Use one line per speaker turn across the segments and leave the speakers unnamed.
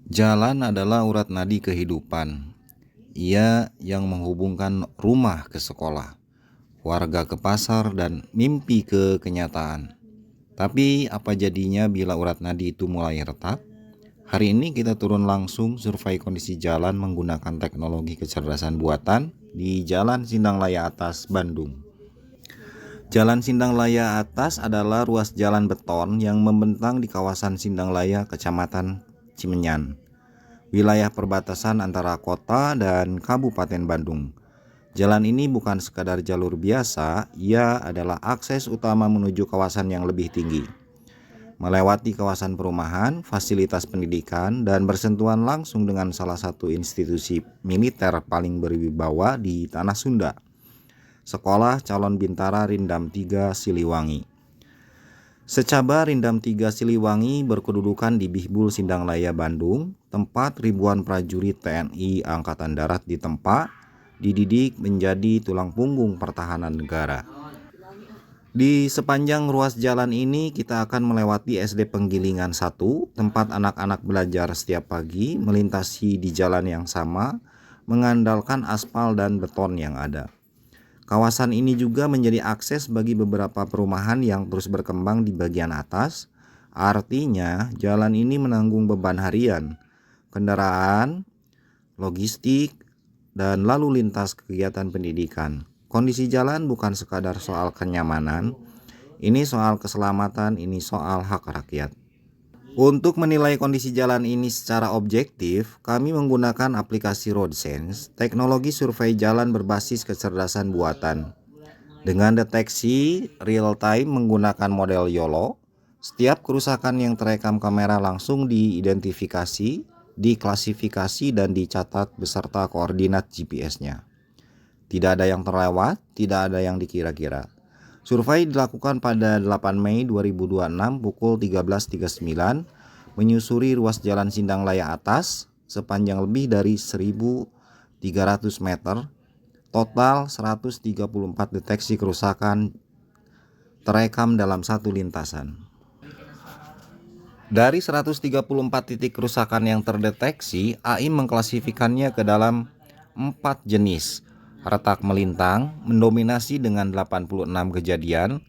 Jalan adalah urat nadi kehidupan. Ia yang menghubungkan rumah ke sekolah, warga ke pasar, dan mimpi ke kenyataan. Tapi apa jadinya bila urat nadi itu mulai retak? Hari ini kita turun langsung survei kondisi jalan menggunakan teknologi kecerdasan buatan di Jalan Sindang Laya Atas, Bandung. Jalan Sindang Laya Atas adalah ruas jalan beton yang membentang di kawasan Sindang Laya, Kecamatan Cimenyan, wilayah perbatasan antara kota dan Kabupaten Bandung. Jalan ini bukan sekadar jalur biasa, ia adalah akses utama menuju kawasan yang lebih tinggi. Melewati kawasan perumahan, fasilitas pendidikan, dan bersentuhan langsung dengan salah satu institusi militer paling berwibawa di Tanah Sunda, Sekolah Calon Bintara Rindam 3 Siliwangi. Secaba Rindam 3 Siliwangi berkedudukan di Bihbul Sindang Laya, Bandung, tempat ribuan prajurit TNI Angkatan Darat ditempa, dididik menjadi tulang punggung pertahanan negara. Di sepanjang ruas jalan ini kita akan melewati SD Penggilingan 1, tempat anak-anak belajar setiap pagi melintasi di jalan yang sama, mengandalkan aspal dan beton yang ada. Kawasan ini juga menjadi akses bagi beberapa perumahan yang terus berkembang di bagian atas. Artinya, jalan ini menanggung beban harian, kendaraan, logistik, dan lalu lintas kegiatan pendidikan. Kondisi jalan bukan sekadar soal kenyamanan, ini soal keselamatan, ini soal hak rakyat. Untuk menilai kondisi jalan ini secara objektif, kami menggunakan aplikasi RoadSense, teknologi survei jalan berbasis kecerdasan buatan. Dengan deteksi real time menggunakan model YOLO, setiap kerusakan yang terekam kamera langsung diidentifikasi, diklasifikasi, dan dicatat beserta koordinat GPS-nya. Tidak ada yang terlewat, tidak ada yang dikira-kira. Survei dilakukan pada 8 Mei 2026 pukul 13.39, menyusuri ruas Jalan Sindang Laya Atas sepanjang lebih dari 1.300 meter. Total 134 deteksi kerusakan terekam dalam satu lintasan. Dari 134 titik kerusakan yang terdeteksi, AI mengklasifikannya ke dalam 4 jenis. Retak melintang mendominasi dengan 86 kejadian.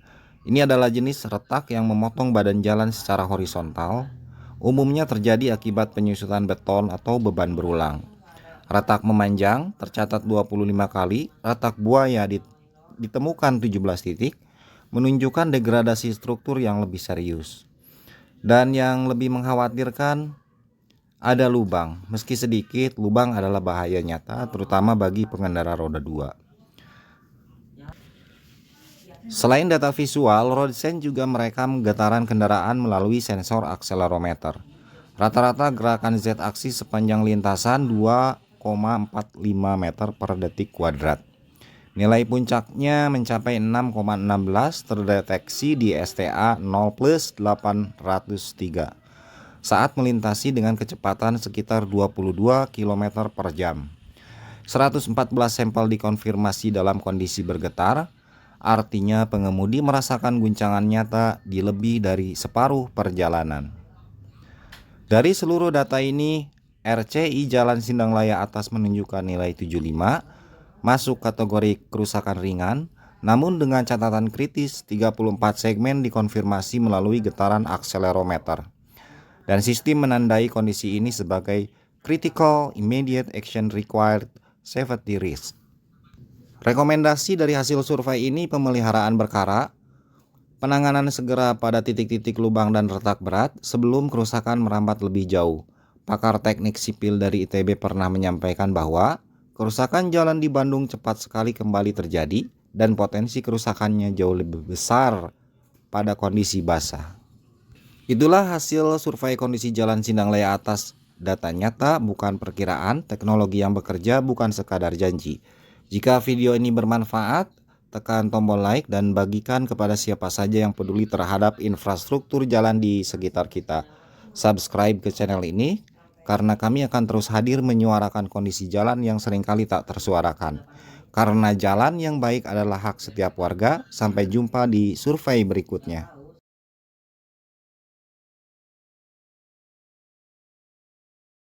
Ini adalah jenis retak yang memotong badan jalan secara horizontal. Umumnya terjadi akibat penyusutan beton atau beban berulang. Retak memanjang tercatat 25 kali. Retak buaya ditemukan 17 titik, menunjukkan degradasi struktur yang lebih serius. Dan yang lebih mengkhawatirkan, ada lubang. Meski sedikit, lubang adalah bahaya nyata, terutama bagi pengendara roda 2. Selain data visual, RoadSense juga merekam getaran kendaraan melalui sensor akselerometer. Rata-rata gerakan Z-aksis sepanjang lintasan 2,45 meter per detik kuadrat. Nilai puncaknya mencapai 6,16 terdeteksi di STA 0+803 saat melintasi dengan kecepatan sekitar 22 km per jam. 114 sampel dikonfirmasi dalam kondisi bergetar, artinya pengemudi merasakan guncangan nyata di lebih dari separuh perjalanan. Dari seluruh data ini, RCI Jalan Sindang Laya Atas menunjukkan nilai 75, masuk kategori kerusakan ringan, namun dengan catatan kritis 34 segmen dikonfirmasi melalui getaran akselerometer. Dan sistem menandai kondisi ini sebagai Critical Immediate Action Required Safety Risk. Rekomendasi dari hasil survei ini pemeliharaan berkala, penanganan segera pada titik-titik lubang dan retak berat sebelum kerusakan merambat lebih jauh. Pakar teknik sipil dari ITB pernah menyampaikan bahwa kerusakan jalan di Bandung cepat sekali kembali terjadi dan potensi kerusakannya jauh lebih besar pada kondisi basah. Itulah hasil survei kondisi Jalan Sindang Laya Atas. Data nyata, bukan perkiraan. Teknologi yang bekerja, bukan sekadar janji. Jika video ini bermanfaat, tekan tombol like dan bagikan kepada siapa saja yang peduli terhadap infrastruktur jalan di sekitar kita. Subscribe ke channel ini, karena kami akan terus hadir menyuarakan kondisi jalan yang seringkali tak tersuarakan. Karena jalan yang baik adalah hak setiap warga. Sampai jumpa di survei berikutnya.